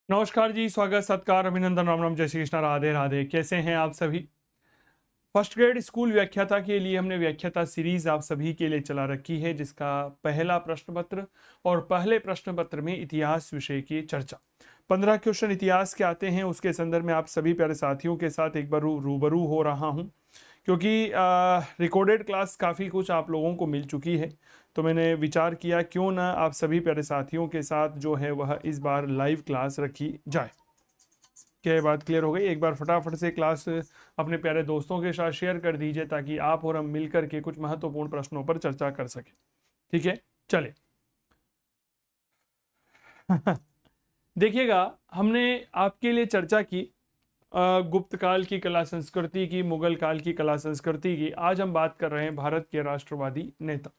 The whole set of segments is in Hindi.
नमस्कार जी, स्वागत सत्कार अभिनंदन राम राम जय श्री कृष्ण राधे राधे। कैसे हैं आप सभी। फर्स्ट ग्रेड स्कूल व्याख्याता के लिए हमने व्याख्याता सीरीज आप सभी के लिए चला रखी है, जिसका पहला प्रश्न पत्र और पहले प्रश्न पत्र में इतिहास विषय की चर्चा 15 क्वेश्चन इतिहास के आते हैं। उसके संदर्भ में आप सभी प्यारे साथियों के साथ एक बार रूबरू हो रहा हूं, क्योंकि रिकॉर्डेड क्लास काफ़ी कुछ आप लोगों को मिल चुकी है। तो मैंने विचार किया क्यों ना आप सभी प्यारे साथियों के साथ जो है वह इस बार लाइव क्लास रखी जाए। क्या ये बात क्लियर हो गई। एक बार फटाफट से क्लास अपने प्यारे दोस्तों के साथ शेयर कर दीजिए, ताकि आप और हम मिलकर के कुछ महत्वपूर्ण प्रश्नों पर चर्चा कर सके। ठीक है, चले। देखिएगा, हमने आपके लिए चर्चा की गुप्त काल की कला संस्कृति की, मुगल काल की कला संस्कृति की। आज हम बात कर रहे हैं भारत के राष्ट्रवादी नेता।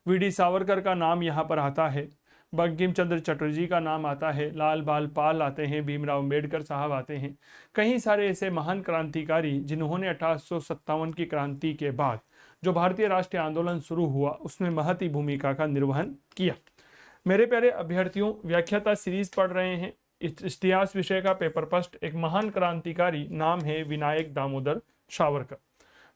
वीडी सावरकर का नाम यहाँ पर आता है, बंकिम चंद्र चटर्जी का नाम आता है, लाल बाल पाल आते हैं, भीमराव अम्बेडकर साहब आते हैं। कई सारे ऐसे महान क्रांतिकारी जिन्होंने 1857 की क्रांति के बाद जो भारतीय राष्ट्रीय आंदोलन शुरू हुआ उसमें महती भूमिका का निर्वहन किया। मेरे प्यारे अभ्यर्थियों, व्याख्याता सीरीज पढ़ रहे हैं। इतिहास विषय का पेपर फर्स्ट। एक महान क्रांतिकारी नाम है विनायक दामोदर सावरकर,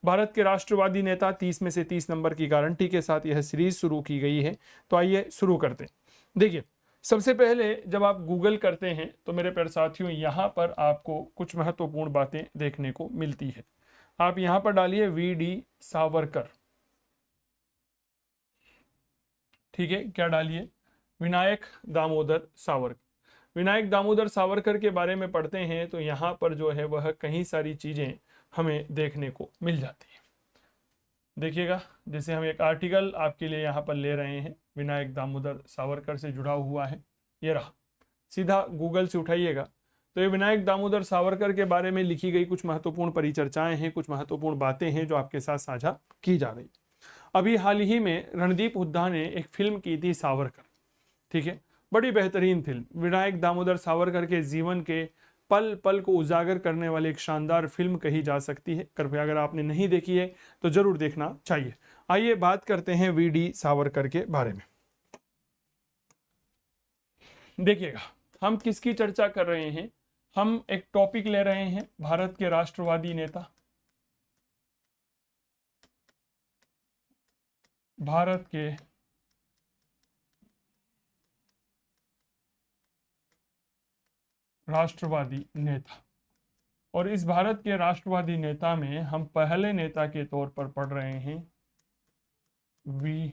भारत के राष्ट्रवादी नेता। 30 में से 30 नंबर की गारंटी के साथ यह सीरीज शुरू की गई है। तो आइए शुरू करते हैं। देखिए, सबसे पहले जब आप गूगल करते हैं तो मेरे प्यारे साथियों, यहाँ पर आपको कुछ महत्वपूर्ण बातें देखने को मिलती है। आप यहाँ पर डालिए वीडी सावरकर। ठीक है, क्या डालिए? विनायक दामोदर सावरकर। विनायक दामोदर सावरकर के बारे में पढ़ते हैं तो यहाँ पर जो है वह कई सारी चीजें हमें देखने को मिल जाती है। देखिएगा, जैसे हम एक आर्टिकल आपके लिए यहाँ पर ले रहे हैं, विनायक दामोदर सावरकर से जुड़ा हुआ है। ये रहा, सीधा गूगल से उठाइएगा तो ये विनायक दामोदर सावरकर के बारे में लिखी गई कुछ महत्वपूर्ण परिचर्चाएं हैं, कुछ महत्वपूर्ण बातें हैं जो आपके साथ साझा की जा रही। अभी हाल ही में रणदीप हुड्डा ने एक फिल्म की थी सावरकर। ठीक है, बड़ी बेहतरीन फिल्म, विनायक दामोदर सावरकर के जीवन के पल पल को उजागर करने वाली एक शानदार फिल्म कही जा सकती है। कृपया अगर आपने नहीं देखी है तो जरूर देखना चाहिए। आइए बात करते हैं वीडी सावरकर के बारे में। देखिएगा, हम किसकी चर्चा कर रहे हैं? हम एक टॉपिक ले रहे हैं, भारत के राष्ट्रवादी नेता, भारत के राष्ट्रवादी नेता। और इस भारत के राष्ट्रवादी नेता में हम पहले नेता के तौर पर पढ़ रहे हैं वी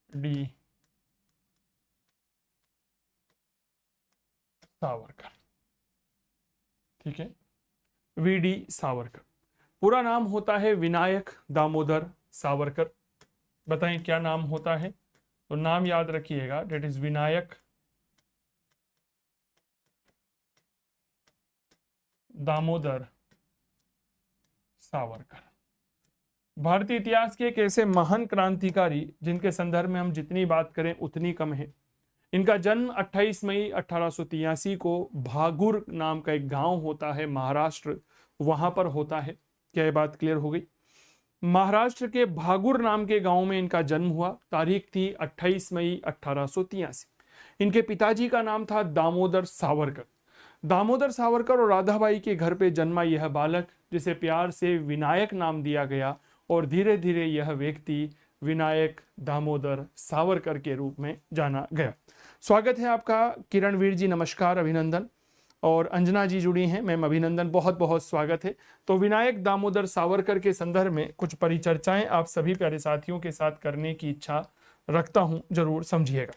डी सावरकर। ठीक है, वी डी सावरकर। पूरा नाम होता है विनायक दामोदर सावरकर। बताएं क्या नाम होता है? तो नाम याद रखिएगा, डेट इज विनायक दामोदर सावरकर। भारतीय इतिहास के एक ऐसे महान क्रांतिकारी जिनके संदर्भ में हम जितनी बात करें उतनी कम है। इनका जन्म 28 मई 1883 को भागुर नाम का एक गांव होता है महाराष्ट्र, वहां पर होता है। क्या ये बात क्लियर हो गई? महाराष्ट्र के भागुर नाम के गांव में इनका जन्म हुआ। तारीख थी 28 मई 1883। इनके पिताजी का नाम था दामोदर सावरकर। दामोदर सावरकर और राधाबाई के घर पे जन्मा यह बालक, जिसे प्यार से विनायक नाम दिया गया, और धीरे धीरे यह व्यक्ति विनायक दामोदर सावरकर के रूप में जाना गया। स्वागत है आपका किरणवीर जी, नमस्कार, अभिनंदन। और अंजना जी जुड़ी हैं, मैम अभिनंदन, बहुत बहुत स्वागत है। तो विनायक दामोदर सावरकर के संदर्भ में कुछ परिचर्चाएं आप सभी प्यारे साथियों के साथ करने की इच्छा रखता हूं, जरूर समझिएगा।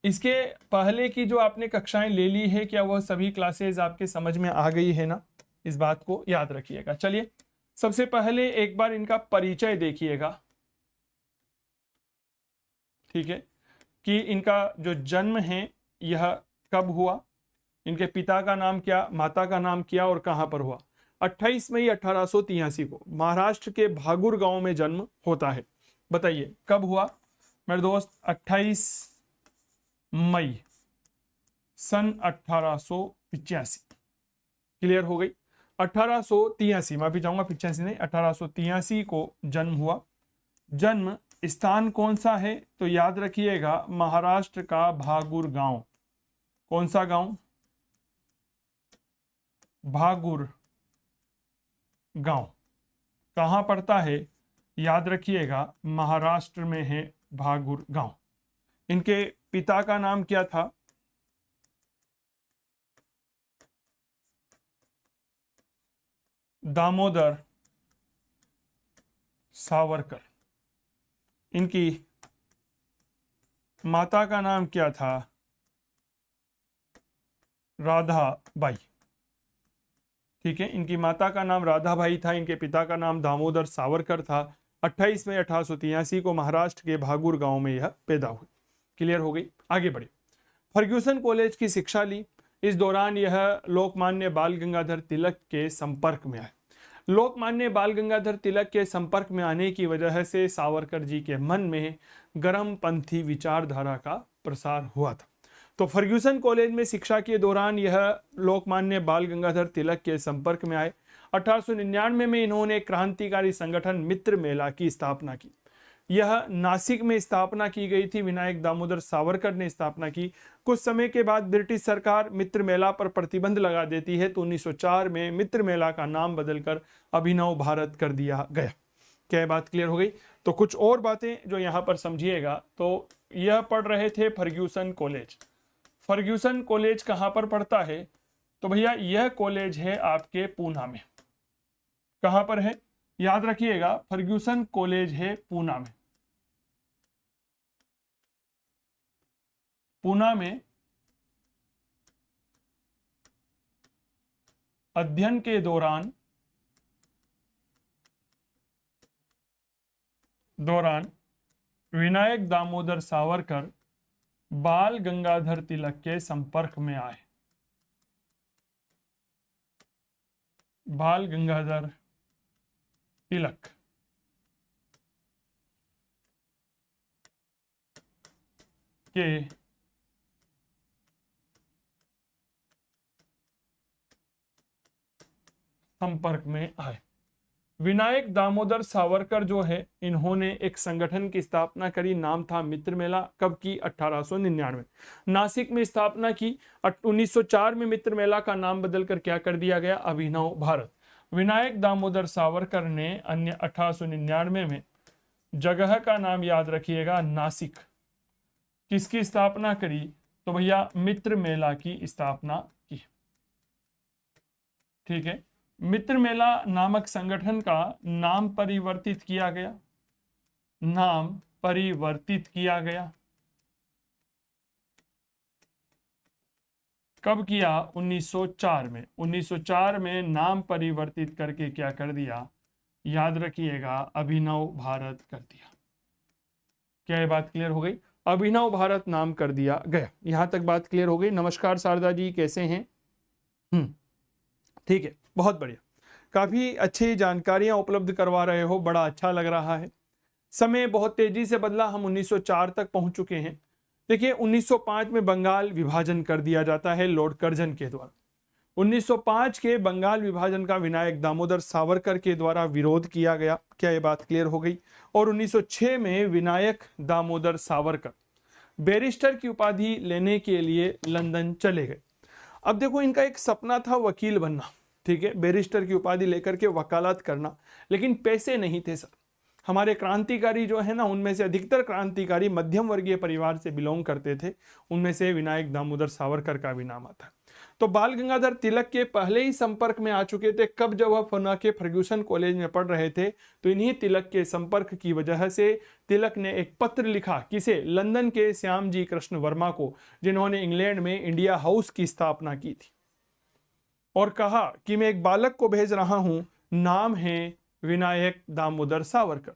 इसके पहले की जो आपने कक्षाएं ले ली है, क्या वह सभी क्लासेस आपके समझ में आ गई है ना? इस बात को याद रखिएगा। चलिए, सबसे पहले एक बार इनका परिचय देखिएगा। ठीक है, कि इनका जो जन्म है यह कब हुआ, इनके पिता का नाम क्या, माता का नाम क्या, और कहां पर हुआ। 28 मई 1883 को महाराष्ट्र के भागुर गांव में जन्म होता है। बताइए कब हुआ मेरे दोस्त? 28 मई सन 1885। क्लियर हो गई? 1883, मैं भी जाऊंगा 85 नहीं, 1883 को जन्म हुआ। जन्म स्थान कौन सा है? तो याद रखिएगा, महाराष्ट्र का भागुर गांव। कौन सा गांव? भागुर गांव। कहां पड़ता है? याद रखिएगा, महाराष्ट्र में है भागुर गांव। इनके पिता का नाम क्या था? दामोदर सावरकर। इनकी माता का नाम क्या था? राधाबाई। ठीक है, इनकी माता का नाम राधाबाई था, इनके पिता का नाम दामोदर सावरकर था। 28 मई 1883 को महाराष्ट्र के भागुर गांव में यह पैदा हुई। क्लियर हो गई? आगे बढ़े। फर्ग्यूसन कॉलेज की शिक्षा ली। इस दौरान यह लोकमान्य बाल गंगाधर तिलक के संपर्क में आए। लोकमान्य बाल गंगाधर तिलक के संपर्क में आने की वजह से सावरकर जी के मन में गर्मपंथी विचारधारा का प्रसार हुआ था। तो फर्ग्यूसन कॉलेज में शिक्षा के दौरान यह लोकमान्य बाल गंगाधर तिलक के संपर्क में आए। 1899 में इन्होंने क्रांतिकारी संगठन मित्र मेला की स्थापना की। यह नासिक में स्थापना की गई थी, विनायक दामोदर सावरकर ने स्थापना की। कुछ समय के बाद ब्रिटिश सरकार मित्र मेला पर प्रतिबंध लगा देती है, तो 1904 में मित्र मेला का नाम बदलकर अभिनव भारत कर दिया गया। क्या बात क्लियर हो गई? तो कुछ और बातें जो यहाँ पर समझिएगा, तो यह पढ़ रहे थे फर्ग्यूसन कॉलेज। फर्ग्यूसन कॉलेज कहाँ पर पड़ता है? तो भैया यह कॉलेज है आपके पूना में। कहाँ पर है? याद रखिएगा, फर्ग्यूसन कॉलेज है पूना में। पूना में अध्ययन के दौरान विनायक दामोदर सावरकर बाल गंगाधर तिलक के संपर्क में आए। बाल गंगाधर तिलक के संपर्क में आए। विनायक दामोदर सावरकर जो है, इन्होंने एक संगठन की स्थापना करी, नाम था मित्र मेला। कब की? 1899। नासिक में स्थापना की। 1904 में मित्र मेला का नाम बदलकर क्या कर दिया गया? अभिनव भारत। विनायक दामोदर सावरकर ने अन्य 1899 में जगह का नाम याद रखिएगा, नासिक, किसकी स्थापना करी? तो भैया मित्र मेला की स्थापना की। ठीक है, मित्र मेला नामक संगठन का नाम परिवर्तित किया गया। नाम परिवर्तित किया गया। कब किया? 1904 में। 1904 में नाम परिवर्तित करके क्या कर दिया? याद रखिएगा, अभिनव भारत कर दिया। क्या ये बात क्लियर हो गई? अभिनव भारत नाम कर दिया गया। यहां तक बात क्लियर हो गई। नमस्कार शारदा जी, कैसे हैं? ठीक है, बहुत बढ़िया। काफी अच्छी जानकारियां उपलब्ध करवा रहे हो, बड़ा अच्छा लग रहा है। समय बहुत तेजी से बदला, हम 1904 तक पहुंच चुके हैं। देखिए, 1905 में बंगाल विभाजन कर दिया जाता है लॉर्ड कर्जन के द्वारा। 1905 के बंगाल विभाजन का विनायक दामोदर सावरकर के द्वारा विरोध किया गया। क्या ये बात क्लियर हो गई? और 1906 में विनायक दामोदर सावरकर बैरिस्टर की उपाधि लेने के लिए लंदन चले गए। अब देखो, इनका एक सपना था वकील बनना, ठीक है, बैरिस्टर की उपाधि लेकर के वकालत करना, लेकिन पैसे नहीं थे सर। हमारे क्रांतिकारी जो है ना, उनमें से अधिकतर क्रांतिकारी मध्यम वर्गीय परिवार से बिलोंग करते थे। उनमें से विनायक दामोदर सावरकर का भी नाम आता है। तो बाल गंगाधर तिलक के पहले ही संपर्क में आ चुके थे। कब? जब वह पुणे के फर्ग्यूसन कॉलेज में पढ़ रहे थे। तो इन्हीं तिलक के संपर्क की वजह से तिलक ने एक पत्र लिखा। किसे? लंदन के श्याम जी कृष्ण वर्मा को, जिन्होंने इंग्लैंड में इंडिया हाउस की स्थापना की थी, और कहा कि मैं एक बालक को भेज रहा हूं, नाम है विनायक दामोदर सावरकर,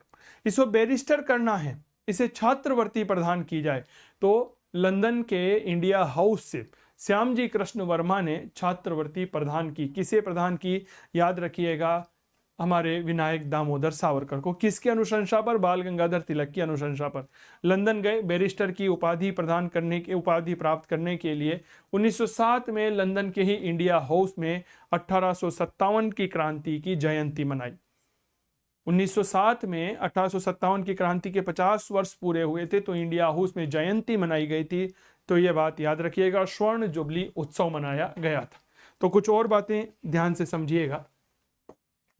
इसको बैरिस्टर करना है, इसे छात्रवृत्ति प्रदान की जाए। तो लंदन के इंडिया हाउस से श्याम जी कृष्ण वर्मा ने छात्रवृत्ति प्रदान की। किसे प्रदान की? याद रखिएगा, हमारे विनायक दामोदर सावरकर को। किसकी अनुशंसा पर? बाल गंगाधर तिलक की अनुशंसा पर लंदन गए बैरिस्टर की उपाधि प्रदान करने के उपाधि प्राप्त करने के लिए। 1907 में लंदन के ही इंडिया हाउस में 1857 की क्रांति की जयंती मनाई। 1907 में 1857 की क्रांति के 50 वर्ष पूरे हुए थे, तो इंडिया हाउस में जयंती मनाई गई थी, तो ये बात याद रखिएगा, स्वर्ण जुबली उत्सव मनाया गया था। तो कुछ और बातें ध्यान से समझिएगा,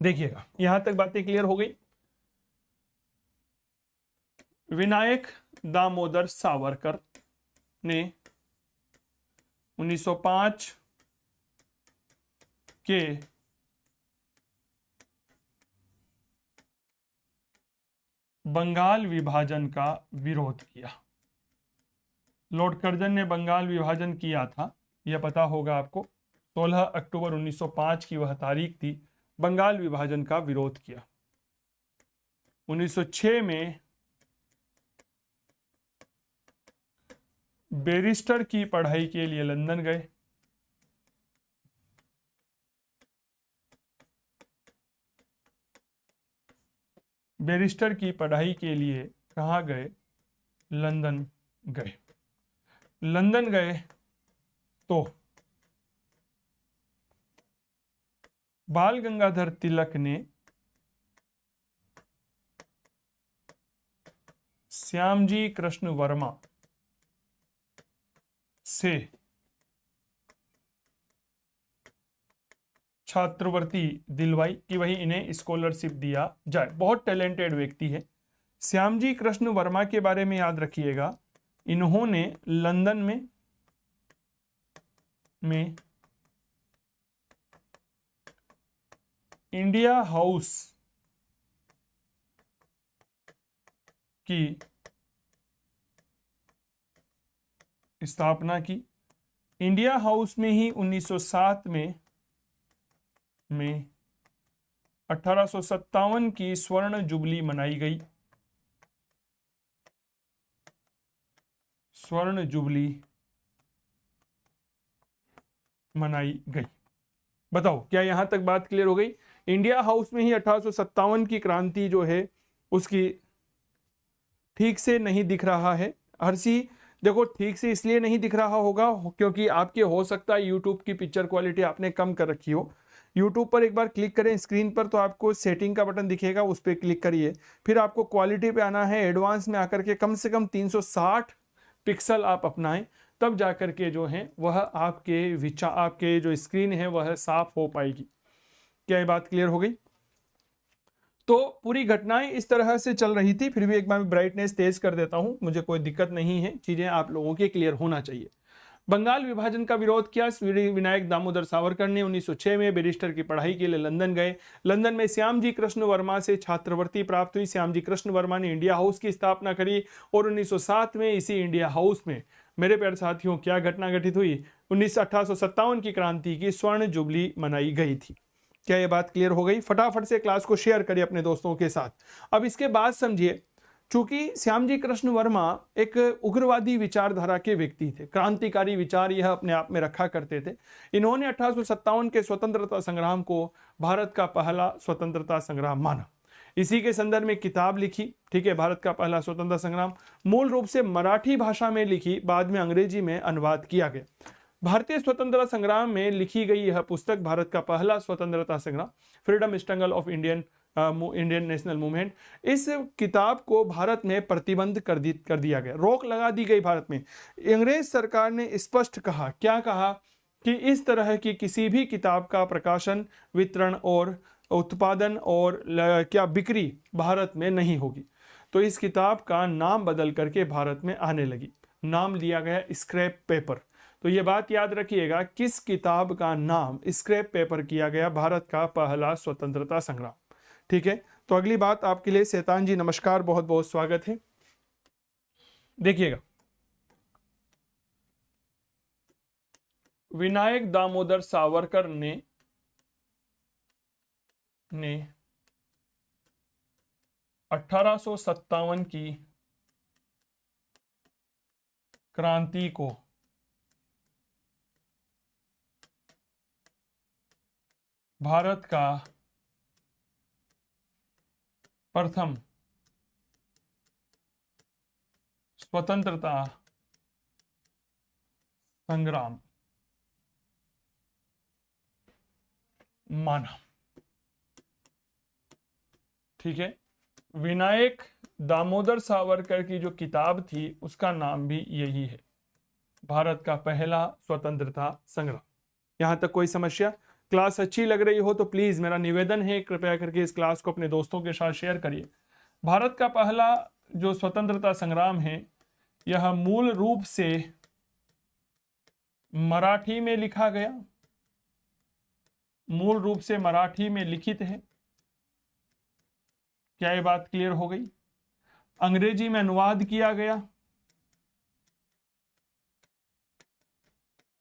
देखिएगा। यहां तक बातें क्लियर हो गई। विनायक दामोदर सावरकर ने 1905 के बंगाल विभाजन का विरोध किया। लॉर्ड कर्जन ने बंगाल विभाजन किया था, यह पता होगा आपको। 16 अक्टूबर 1905 की वह तारीख थी। बंगाल विभाजन का विरोध किया। 1906 में बैरिस्टर की पढ़ाई के लिए लंदन गए। बैरिस्टर की पढ़ाई के लिए कहाँ गए? लंदन गए। लंदन गए तो बाल गंगाधर तिलक ने श्यामजी कृष्ण वर्मा से छात्रवृत्ति दिलवाई कि वही इन्हें स्कॉलरशिप दिया जाए। बहुत टैलेंटेड व्यक्ति है श्यामजी कृष्ण वर्मा के बारे में याद रखिएगा। इन्होंने लंदन में इंडिया हाउस की स्थापना की। इंडिया हाउस में ही 1907 में 1857 की स्वर्ण जुबली मनाई गई। स्वर्ण जुबली मनाई गई। बताओ क्या यहां तक बात क्लियर हो गई? इंडिया हाउस में ही 1857 की क्रांति जो है उसकी ठीक से नहीं दिख रहा है। हर्षी देखो, ठीक से इसलिए नहीं दिख रहा होगा क्योंकि आपके हो सकता है यूट्यूब की पिक्चर क्वालिटी आपने कम कर रखी हो। यूट्यूब पर एक बार क्लिक करें स्क्रीन पर तो आपको सेटिंग का बटन दिखेगा, उस पर क्लिक करिए। फिर आपको क्वालिटी पे आना है, एडवांस में आकर के कम से कम 360 पिक्सल आप अपनाएं, तब जाकर के जो है वह आपके जो स्क्रीन है वह साफ हो पाएगी। क्या ये बात क्लियर हो गई? तो पूरी घटनाएं इस तरह से चल रही थी। फिर भी एक बार ब्राइटनेस तेज कर देता हूं, मुझे कोई दिक्कत नहीं है, चीजें आप लोगों के क्लियर होना चाहिए। बंगाल विभाजन का विरोध किया। विनायक दामोदर सावरकर ने 1906 में बैरिस्टर की पढ़ाई के लिए लंदन गए। लंदन में श्यामजी कृष्ण वर्मा से छात्रवृत्ति प्राप्त हुई। श्यामजी कृष्ण वर्मा ने इंडिया हाउस की स्थापना करी और 1907 में इसी इंडिया हाउस में मेरे प्यारे साथियों क्या घटना घटित हुई? 1857 की क्रांति की स्वर्ण जुबली मनाई गई थी। क्या ये बात क्लियर हो गई? फटाफट से क्लास को शेयर करिए अपने दोस्तों के साथ। अब इसके बाद समझिए, चूंकि श्यामजी कृष्ण वर्मा एक उग्रवादी विचारधारा के व्यक्ति थे, क्रांतिकारी विचार यह अपने आप में रखा करते थे। इन्होंने 1857 के स्वतंत्रता संग्राम को भारत का पहला स्वतंत्रता संग्राम माना। इसी के संदर्भ में किताब लिखी, ठीक है, भारत का पहला स्वतंत्रता संग्राम। मूल रूप से मराठी भाषा में लिखी, बाद में अंग्रेजी में अनुवाद किया गया। भारतीय स्वतंत्रता संग्राम में लिखी गई यह पुस्तक भारत का पहला स्वतंत्रता संग्राम, freedom struggle of Indian national movement. इस किताब को भारत में प्रतिबंध कर दिया गया, रोक लगा दी गई भारत में। अंग्रेज सरकार ने स्पष्ट कहा, क्या कहा कि इस तरह की किसी भी किताब का प्रकाशन, वितरण और उत्पादन और क्या बिक्री भारत में नहीं होगी। तो इस किताब का नाम बदल करके भारत में आने लगी, नाम दिया गया स्क्रैप पेपर। तो ये बात याद रखिएगा, किस किताब का नाम स्क्रैप पेपर किया गया? भारत का पहला स्वतंत्रता संग्राम। ठीक है, तो अगली बात आपके लिए, शैतान जी नमस्कार, बहुत बहुत स्वागत है। देखिएगा, विनायक दामोदर सावरकर ने 1857 की क्रांति को भारत का प्रथम स्वतंत्रता संग्राम माना। ठीक है, विनायक दामोदर सावरकर की जो किताब थी उसका नाम भी यही है, भारत का पहला स्वतंत्रता संग्राम। यहां तक कोई समस्या? क्लास अच्छी लग रही हो तो प्लीज मेरा निवेदन है, कृपया करके इस क्लास को अपने दोस्तों के साथ शेयर करिए। भारत का पहला जो स्वतंत्रता संग्राम है यह मूल रूप से मराठी में लिखा गया, मूल रूप से मराठी में लिखित है। क्या ये बात क्लियर हो गई? अंग्रेजी में अनुवाद किया गया,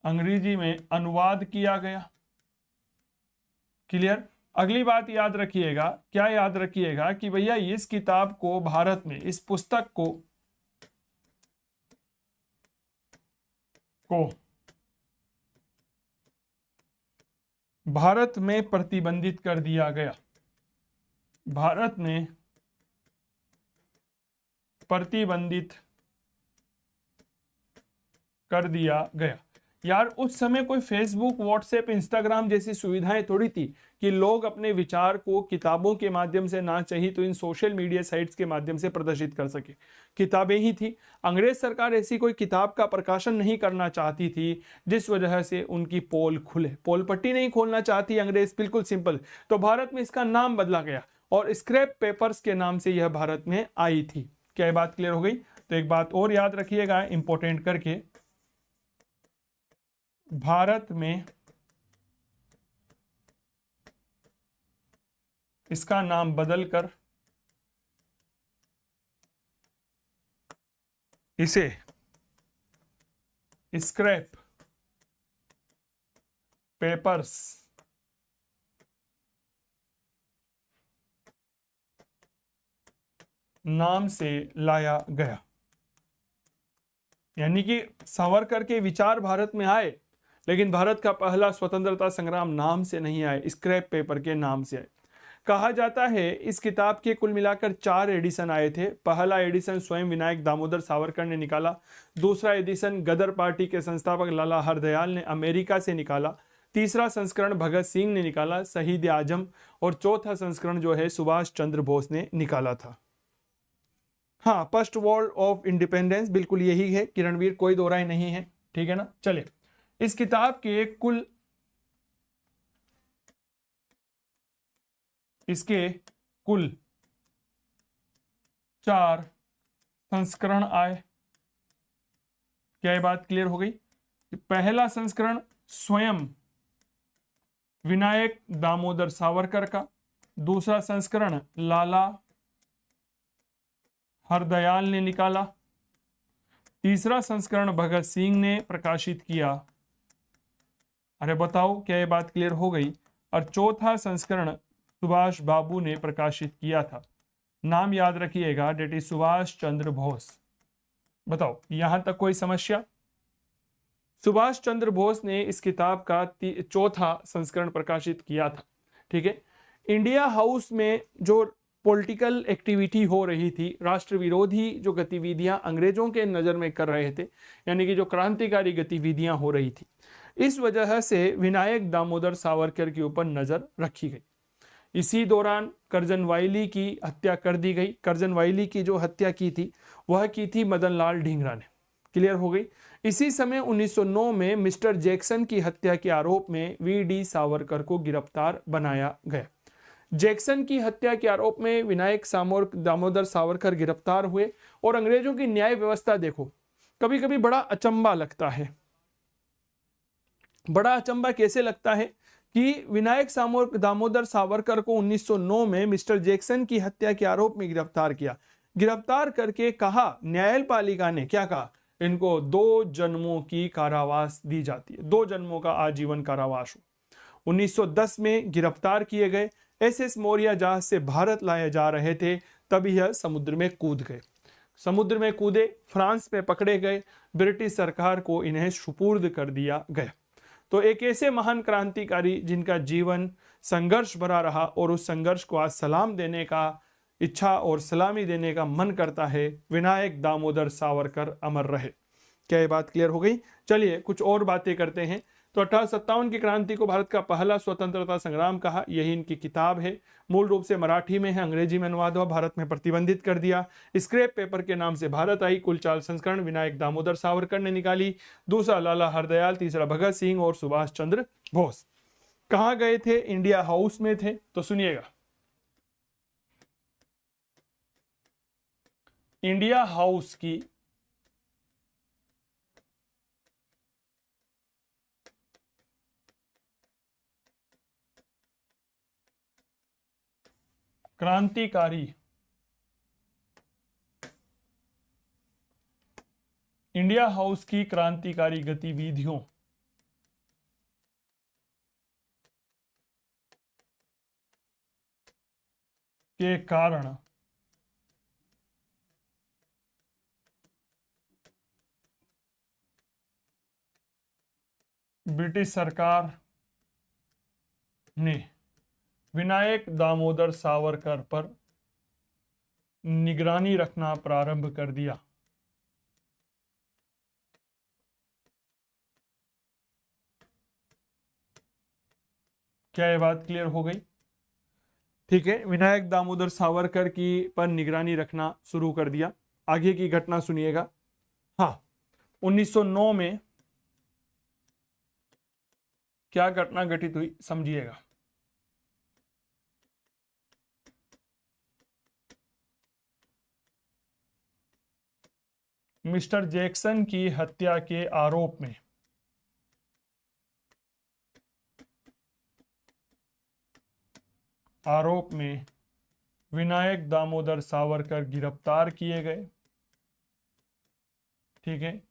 अंग्रेजी में अनुवाद किया गया। क्लियर? अगली बात याद रखिएगा, क्या याद रखिएगा कि भैया इस किताब को भारत में, इस पुस्तक को भारत में प्रतिबंधित कर दिया गया, भारत में प्रतिबंधित कर दिया गया। यार उस समय कोई फेसबुक, व्हाट्सएप, इंस्टाग्राम जैसी सुविधाएं थोड़ी थी कि लोग अपने विचार को किताबों के माध्यम से ना चाहिए तो इन सोशल मीडिया साइट्स के माध्यम से प्रदर्शित कर सके। किताबें ही थी। अंग्रेज सरकार ऐसी कोई किताब का प्रकाशन नहीं करना चाहती थी, जिस वजह से उनकी पोल खुले, पोल पट्टी नहीं खोलना चाहती अंग्रेज, बिल्कुल सिंपल। तो भारत में इसका नाम बदला गया और स्क्रैप पेपर्स के नाम से यह भारत में आई थी। क्या बात क्लियर हो गई? तो एक बात और याद रखिएगा इंपॉर्टेंट करके, भारत में इसका नाम बदलकर इसे स्क्रैप पेपर्स नाम से लाया गया। यानी कि सावरकर के विचार भारत में आए, लेकिन भारत का पहला स्वतंत्रता संग्राम नाम से नहीं आए, स्क्रैप पेपर के नाम से आए। कहा जाता है इस किताब के कुल मिलाकर 4 एडिशन आए थे। पहला एडिशन स्वयं विनायक दामोदर सावरकर ने निकाला, दूसरा एडिशन गदर पार्टी के संस्थापक लाला हरदयाल ने अमेरिका से निकाला, तीसरा संस्करण भगत सिंह ने निकाला, शहीद आजम, और चौथा संस्करण जो है सुभाष चंद्र बोस ने निकाला था। हाँ, फर्स्ट वॉर ऑफ इंडिपेंडेंस बिल्कुल यही है किरणवीर, कोई दो राय नहीं है, ठीक है ना। चलिए, इस किताब के कुल इसके कुल 4 संस्करण आए। क्या ये बात क्लियर हो गई? पहला संस्करण स्वयं विनायक दामोदर सावरकर का, दूसरा संस्करण लाला हरदयाल ने निकाला, तीसरा संस्करण भगत सिंह ने प्रकाशित किया। अरे बताओ, क्या ये बात क्लियर हो गई? और चौथा संस्करण सुभाष बाबू ने प्रकाशित किया था। नाम याद रखिएगा, डेट इज सुभाष चंद्र बोस। बताओ, यहां तक कोई समस्या? सुभाष चंद्र बोस ने इस किताब का चौथा संस्करण प्रकाशित किया था, ठीक है। इंडिया हाउस में जो पॉलिटिकल एक्टिविटी हो रही थी, राष्ट्र विरोधी जो गतिविधियां अंग्रेजों के नजर में कर रहे थे, यानी कि जो क्रांतिकारी गतिविधियां हो रही थी, इस वजह से विनायक दामोदर सावरकर के ऊपर नजर रखी गई। इसी दौरान करजन वाइली की हत्या कर दी गई। करजन वाइली की जो हत्या की थी वह की थी मदन लाल ढींगरा ने। क्लियर हो गई? इसी समय 1909 में मिस्टर जैक्सन की हत्या के आरोप में वी.डी. सावरकर को गिरफ्तार बनाया गया। जैक्सन की हत्या के आरोप में विनायक दामोदर सावरकर गिरफ्तार हुए। और अंग्रेजों की न्याय व्यवस्था देखो, कभी कभी बड़ा अचंबा लगता है। बड़ा अचंबा कैसे लगता है कि विनायक दामोदर सावरकर को 1909 में मिस्टर जैक्सन की हत्या के आरोप में गिरफ्तार किया। गिरफ्तार करके कहा, न्यायपालिका ने क्या कहा, इनको 2 जन्मों की कारावास दी जाती है, 2 जन्मों का आजीवन कारावास हो। 1910 में गिरफ्तार किए गए। एसएस मौर्य जहाज से भारत लाए जा रहे थे, तब यह समुद्र में कूद गए। समुद्र में कूदे, फ्रांस में पकड़े गए, ब्रिटिश सरकार को इन्हें सुपुर्द कर दिया गया। तो एक ऐसे महान क्रांतिकारी जिनका जीवन संघर्ष भरा रहा, और उस संघर्ष को आज सलाम देने का इच्छा और सलामी देने का मन करता है, विनायक दामोदर सावरकर अमर रहे। क्या ये बात क्लियर हो गई? चलिए कुछ और बातें करते हैं। तो 1857 की क्रांति को भारत का पहला स्वतंत्रता संग्राम कहा, यही इनकी किताब है। मूल रूप से मराठी में है, अंग्रेजी में अनुवाद हुआ, भारत में प्रतिबंधित कर दिया। स्क्रैप पेपर के नाम से भारत आई। कुल 4 संस्करण विनायक दामोदर सावरकर ने निकाली, दूसरा लाला हरदयाल, तीसरा भगत सिंह और सुभाष चंद्र बोस। कहाँ गए थे? इंडिया हाउस में थे। तो सुनिएगा, इंडिया हाउस की क्रांतिकारी इंडिया हाउस की क्रांतिकारी गतिविधियों के कारण ब्रिटिश सरकार ने विनायक दामोदर सावरकर पर निगरानी रखना प्रारंभ कर दिया। क्या ये बात क्लियर हो गई? ठीक है, विनायक दामोदर सावरकर की पर निगरानी रखना शुरू कर दिया। आगे की घटना सुनिएगा। हाँ, 1909 में क्या घटना घटित हुई समझिएगा। मिस्टर जैक्सन की हत्या के आरोप में विनायक दामोदर सावरकर गिरफ्तार किए गए। ठीक है,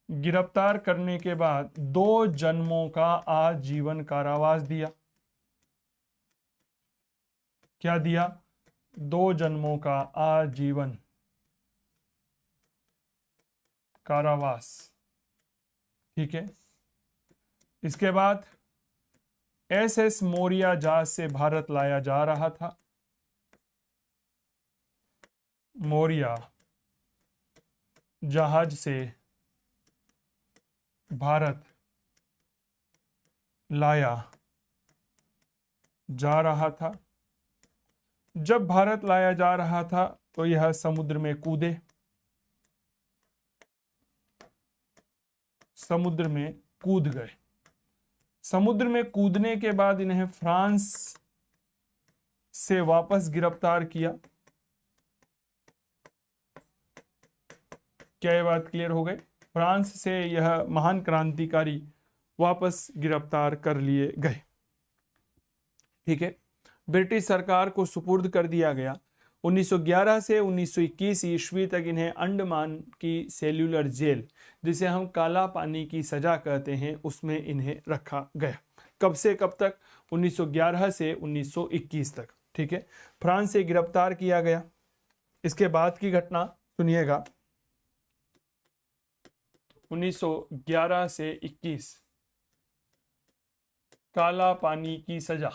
गिरफ्तार करने के बाद 2 जन्मों का आजीवन कारावास दिया। क्या दिया? 2 जन्मों का आजीवन कारावास। ठीक है, इसके बाद SS मौर्या जहाज से भारत लाया जा रहा था। मौर्या जहाज से भारत लाया जा रहा था। जब भारत लाया जा रहा था तो यह समुद्र में कूदे। समुद्र में कूद गए। समुद्र में कूदने के बाद इन्हें फ्रांस से वापस गिरफ्तार किया। क्या ये बात क्लियर हो गई? फ्रांस से यह महान क्रांतिकारी वापस गिरफ्तार कर लिए गए। ठीक है, ब्रिटिश सरकार को सुपुर्द कर दिया गया। 1911 से 1921 ईस्वी तक इन्हें अंडमान की सेल्यूलर जेल, जिसे हम काला पानी की सजा कहते हैं, उसमें इन्हें रखा गया। कब से कब तक? 1911 से 1921 तक। ठीक है, फ्रांस से गिरफ्तार किया गया। इसके बाद की घटना सुनिएगा। 1911 से 21 काला पानी की सजा,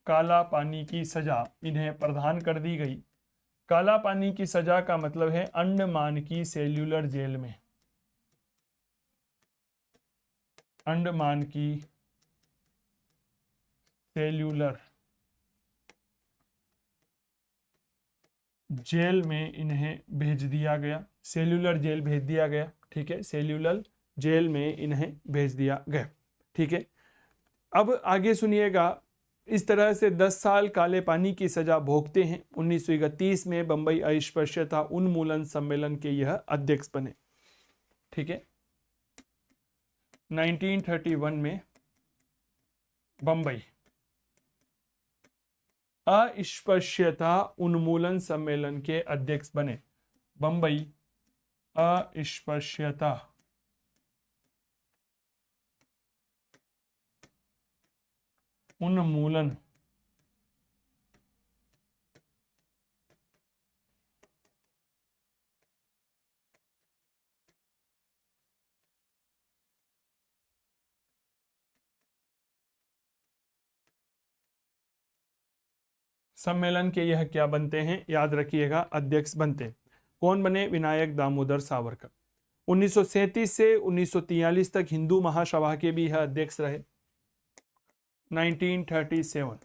काला पानी की सजा इन्हें प्रदान कर दी गई। काला पानी की सजा का मतलब है अंडमान की सेल्यूलर जेल में, अंडमान की सेल्यूलर जेल में इन्हें भेज दिया गया। सेल्यूलर जेल भेज दिया गया। ठीक है, सेल्यूलर जेल में इन्हें भेज दिया गया। ठीक है, अब आगे सुनिएगा। इस तरह से 10 साल काले पानी की सजा भोगते हैं। 1931 में बंबई अस्पृश्यता उन्मूलन सम्मेलन के यह अध्यक्ष बने। ठीक है, 1931 में बंबई अस्पृश्यता उन्मूलन सम्मेलन के अध्यक्ष बने। बंबई अस्पृश्यता उन्मूलन सम्मेलन के यह क्या बनते हैं? याद रखिएगा, अध्यक्ष बनते हैं। कौन बने? विनायक दामोदर सावरकर। 1937 से 1943 तक हिंदू महासभा के भी यह अध्यक्ष रहे। 1937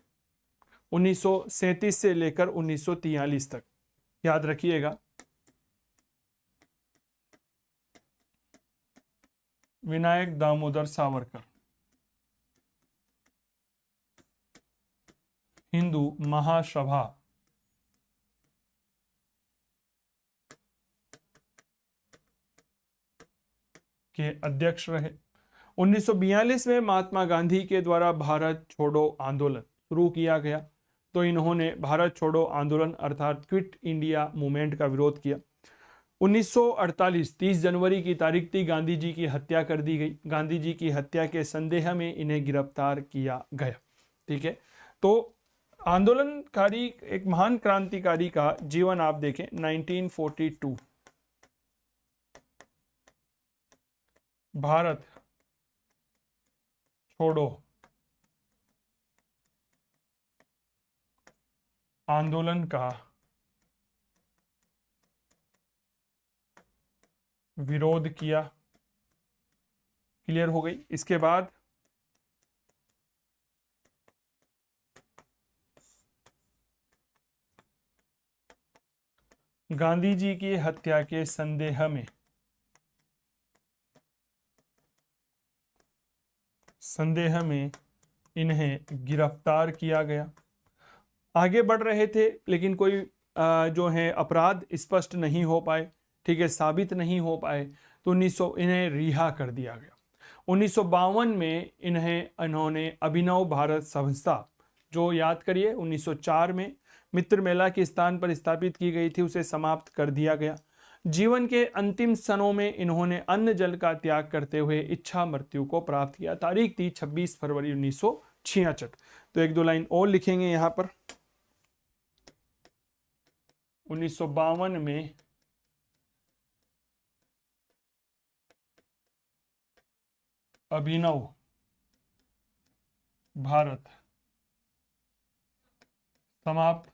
1937 से लेकर 1943 तक, याद रखिएगा। विनायक दामोदर सावरकर हिंदू महासभा के अध्यक्ष रहे। 1942 में महात्मा गांधी के द्वारा भारत छोड़ो आंदोलन शुरू किया गया, तो इन्होंने भारत छोड़ो आंदोलन अर्थात क्विट इंडिया मूवमेंट का विरोध किया। 1948 30 जनवरी की तारीख थी, गांधी जी की हत्या कर दी गई। गांधी जी की हत्या के संदेह में इन्हें गिरफ्तार किया गया। ठीक है, तो आंदोलनकारी एक महान क्रांतिकारी का जीवन आप देखें। 1942 भारत छोड़ो आंदोलन का विरोध किया। क्लियर हो गई। इसके बाद गांधी जी की हत्या के संदेह में इन्हें गिरफ्तार किया गया। आगे बढ़ रहे थे लेकिन कोई जो है अपराध स्पष्ट नहीं हो पाए, ठीक है, साबित नहीं हो पाए, तो इन्हें रिहा कर दिया गया। 1952 में इन्होंने अभिनव भारत संस्था, जो याद करिए 1904 में मित्र मेला के स्थान पर स्थापित की गई थी, उसे समाप्त कर दिया गया। जीवन के अंतिम क्षणों में इन्होंने अन्न जल का त्याग करते हुए इच्छा मृत्यु को प्राप्त किया। तारीख थी 26 फरवरी 1966। तो एक दो लाइन और लिखेंगे यहां पर। 1952 में अभिनव भारत समाप्त।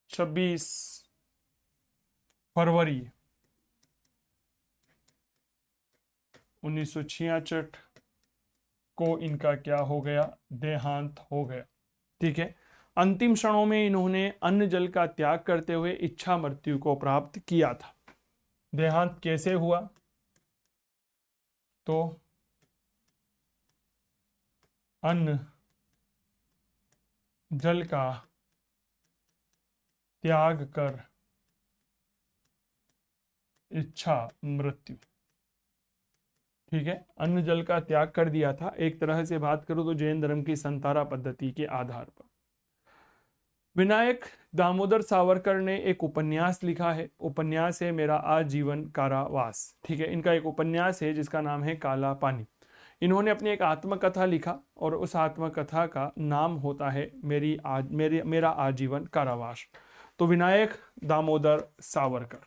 26 फरवरी 1966 को इनका क्या हो गया, देहांत हो गया। ठीक है, अंतिम क्षणों में इन्होंने अन्न जल का त्याग करते हुए इच्छा मृत्यु को प्राप्त किया था। देहांत कैसे हुआ, तो अन्न जल का त्याग कर इच्छा मृत्यु। ठीक है, अन्न जल का त्याग कर दिया था। एक तरह से बात करूं तो जैन धर्म की संतारा पद्धति के आधार पर। विनायक दामोदर सावरकर ने एक उपन्यास लिखा है। उपन्यास है मेरा आजीवन कारावास। ठीक है, इनका एक उपन्यास है जिसका नाम है काला पानी। इन्होंने अपनी एक आत्मकथा लिखा और उस आत्मकथा का नाम होता है मेरा आजीवन कारावास। तो विनायक दामोदर सावरकर,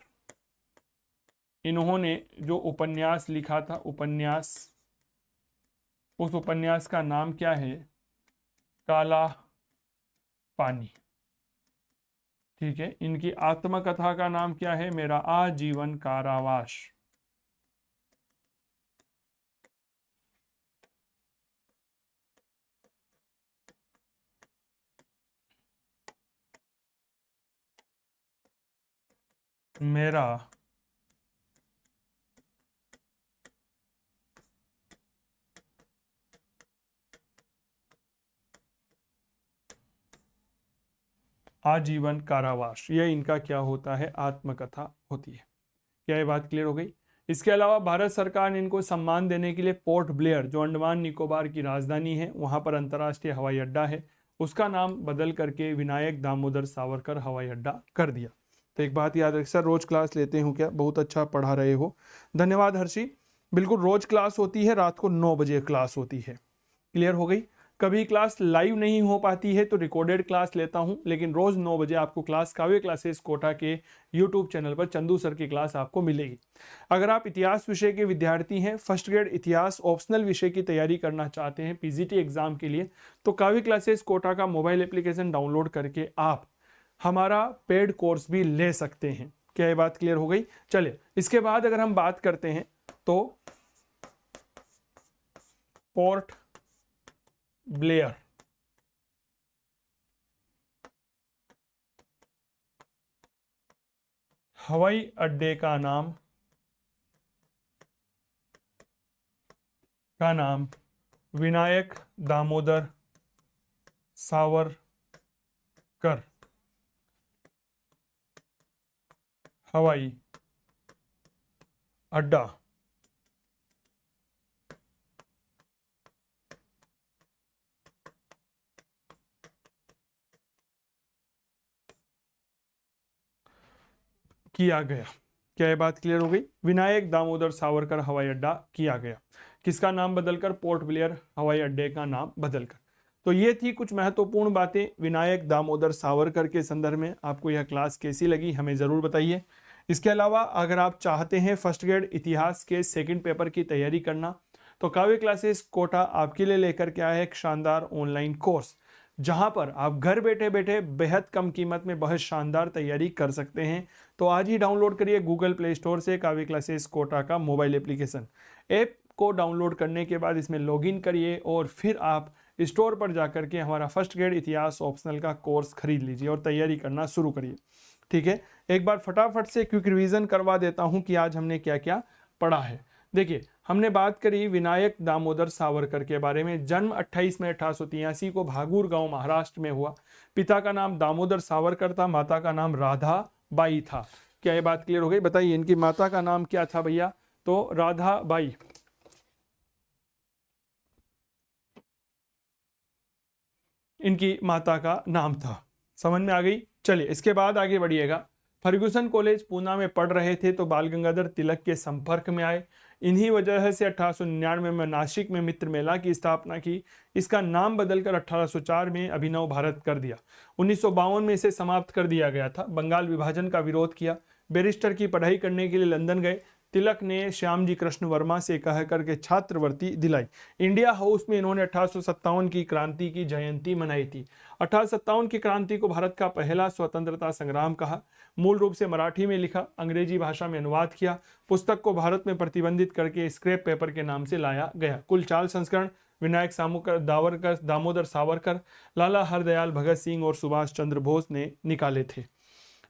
इन्होंने जो उपन्यास लिखा था, उस उपन्यास का नाम क्या है, काला पानी। ठीक है, इनकी आत्मकथा का नाम क्या है, मेरा आजीवन कारावास। मेरा आजीवन कारावास, यह इनका क्या होता है, आत्मकथा होती है। क्या ये बात क्लियर हो गई। इसके अलावा भारत सरकार ने इनको सम्मान देने के लिए पोर्ट ब्लेयर, जो अंडमान निकोबार की राजधानी है, वहां पर अंतर्राष्ट्रीय हवाई अड्डा है, उसका नाम बदल करके विनायक दामोदर सावरकर हवाई अड्डा कर दिया। तो एक बात याद रख सर, रोज क्लास लेते हो क्या, बहुत अच्छा पढ़ा रहे हो, धन्यवाद हर्षी। बिल्कुल रोज क्लास होती है, रात को 9 बजे क्लास होती है। क्लियर हो गई। कभी क्लास लाइव नहीं हो पाती है तो रिकॉर्डेड क्लास लेता हूं, लेकिन रोज 9 बजे आपको क्लास काव्य क्लासेस कोटा के यूट्यूब चैनल पर चंदू सर की क्लास आपको मिलेगी। अगर आप इतिहास विषय के विद्यार्थी हैं, फर्स्ट ग्रेड इतिहास ऑप्शनल विषय की तैयारी करना चाहते हैं पीजीटी एग्जाम के लिए, तो काव्य क्लासेस कोटा का मोबाइल एप्लीकेशन डाउनलोड करके आप हमारा पेड कोर्स भी ले सकते हैं। क्या ये बात क्लियर हो गई? चलिए, इसके बाद अगर हम बात करते हैं तो पोर्ट ब्लेयर, हवाई अड्डे का नाम विनायक दामोदर सावरकर हवाई अड्डा किया गया। क्या ये बात क्लियर हो गई? विनायक दामोदर सावरकर हवाई अड्डा किया गया। किसका नाम बदलकर? पोर्ट ब्लेयर हवाई अड्डे का नाम बदलकर। तो ये थी कुछ महत्वपूर्ण बातें विनायक दामोदर सावरकर के संदर्भ में। आपको यह क्लास कैसी लगी हमें ज़रूर बताइए। इसके अलावा अगर आप चाहते हैं फर्स्ट ग्रेड इतिहास के सेकंड पेपर की तैयारी करना, तो काव्य क्लासेस कोटा आपके लिए लेकर के आया है एक शानदार ऑनलाइन कोर्स, जहां पर आप घर बैठे बैठे बेहद कम कीमत में बहुत शानदार तैयारी कर सकते हैं। तो आज ही डाउनलोड करिए गूगल प्ले स्टोर से काव्य क्लासेस कोटा का मोबाइल एप्लीकेशन। ऐप को डाउनलोड करने के बाद इसमें लॉगिन करिए और फिर आप स्टोर पर जाकर के हमारा फर्स्ट ग्रेड इतिहास ऑप्शनल का कोर्स खरीद लीजिए और तैयारी करना शुरू करिए। ठीक है, एक बार फटाफट से क्विक रिवीजन करवा देता हूं कि आज हमने क्या क्या पढ़ा है। देखिए, हमने बात करी विनायक दामोदर सावरकर के बारे में। जन्म 28 मई 1883 को भागूर गांव महाराष्ट्र में हुआ। पिता का नाम दामोदर सावरकर था, माता का नाम राधा बाई था। क्या ये बात क्लियर हो गई? बताइए, इनकी माता का नाम क्या था भैया? तो राधा बाई। इनकी माता का नाम था। समझ में आ गई? चलिए, इसके बाद आगे बढ़िएगा। फर्ग्यूसन कॉलेज पूना में पढ़ रहे थे तो बाल गंगाधर तिलक के संपर्क में आए। इन्हीं वजह से 1899 में नासिक में मित्र मेला की स्थापना की। इसका नाम बदलकर 1804 में अभिनव भारत कर दिया। 1952 में इसे समाप्त कर दिया गया था। बंगाल विभाजन का विरोध किया। बैरिस्टर की पढ़ाई करने के लिए लंदन गए। तिलक ने श्यामजी कृष्ण वर्मा से कह करके छात्रवृत्ति दिलाई। इंडिया हाउस में इन्होंने 1857 की क्रांति की जयंती मनाई थी। 1857 की क्रांति को भारत का पहला स्वतंत्रता संग्राम कहा। मूल रूप से मराठी में लिखा, अंग्रेजी भाषा में अनुवाद किया। पुस्तक को भारत में प्रतिबंधित करके स्क्रैप पेपर के नाम से लाया गया। कुल 4 संस्करण विनायक दामोदर सावरकर, लाला हरदयाल भगत सिंह और सुभाष चंद्र बोस ने निकाले थे।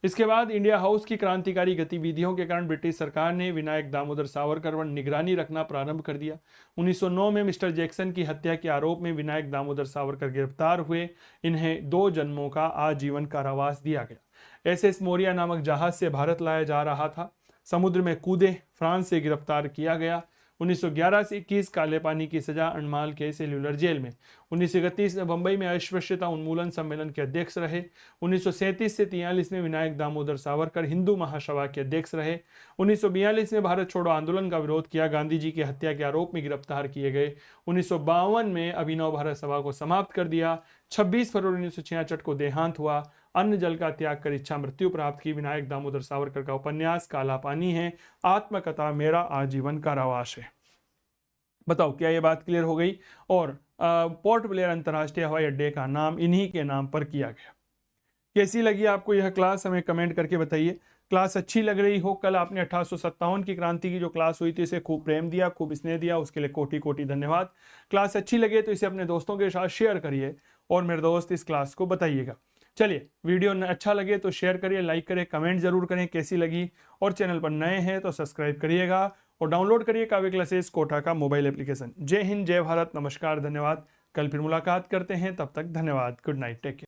इसके बाद इंडिया हाउस की क्रांतिकारी गतिविधियों के कारण ब्रिटिश सरकार ने विनायक दामोदर सावरकर पर निगरानी रखना प्रारंभ कर दिया। 1909 में मिस्टर जैक्सन की हत्या के आरोप में विनायक दामोदर सावरकर गिरफ्तार हुए। इन्हें 2 जन्मों का आजीवन कारावास दिया गया। एसएस मोरिया नामक जहाज से भारत लाया जा रहा था। समुद्र में कूदे, फ्रांस से गिरफ्तार किया गया। 1911 से 21 काले पानी की सजा अंडमान के सेल्यूलर जेल में। 1931 में बंबई में अस्पृश्यता उन्मूलन सम्मेलन के अध्यक्ष रहे। 1937 से 43 में विनायक दामोदर सावरकर हिंदू महासभा के अध्यक्ष रहे। 1942 में भारत छोड़ो आंदोलन का विरोध किया। गांधी जी की हत्या के आरोप में गिरफ्तार किए गए। 1952 में अभिनव भारत सभा को समाप्त कर दिया। 26 फरवरी 1966 को देहांत हुआ। अन्न जल का त्याग कर इच्छा मृत्यु प्राप्त की। विनायक दामोदर सावरकर का उपन्यास काला पानी है। आत्मकथा मेरा आजीवन कारावास है। बताओ, क्या ये बात क्लियर हो गई? और पोर्ट ब्लेयर अंतर्राष्ट्रीय हवाई अड्डे का नाम इन्हीं के नाम पर किया गया। कैसी लगी आपको यह क्लास? हमें कमेंट करके बताइए। क्लास अच्छी लग रही हो? कल आपने 1857 की क्रांति की जो क्लास हुई थी इसे खूब प्रेम दिया, खूब स्नेह दिया, उसके लिए कोटि कोटि धन्यवाद। क्लास अच्छी लगे तो इसे अपने दोस्तों के साथ शेयर करिए और मेरे दोस्त इस क्लास को बताइएगा। चलिए, वीडियो अच्छा लगे तो शेयर करिए, लाइक करें, कमेंट जरूर करें कैसी लगी, और चैनल पर नए हैं तो सब्सक्राइब करिएगा और डाउनलोड करिए काव्य क्लासेस कोटा का मोबाइल एप्लीकेशन। जय हिंद, जय भारत, नमस्कार, धन्यवाद। कल फिर मुलाकात करते हैं, तब तक धन्यवाद। Good night, take care.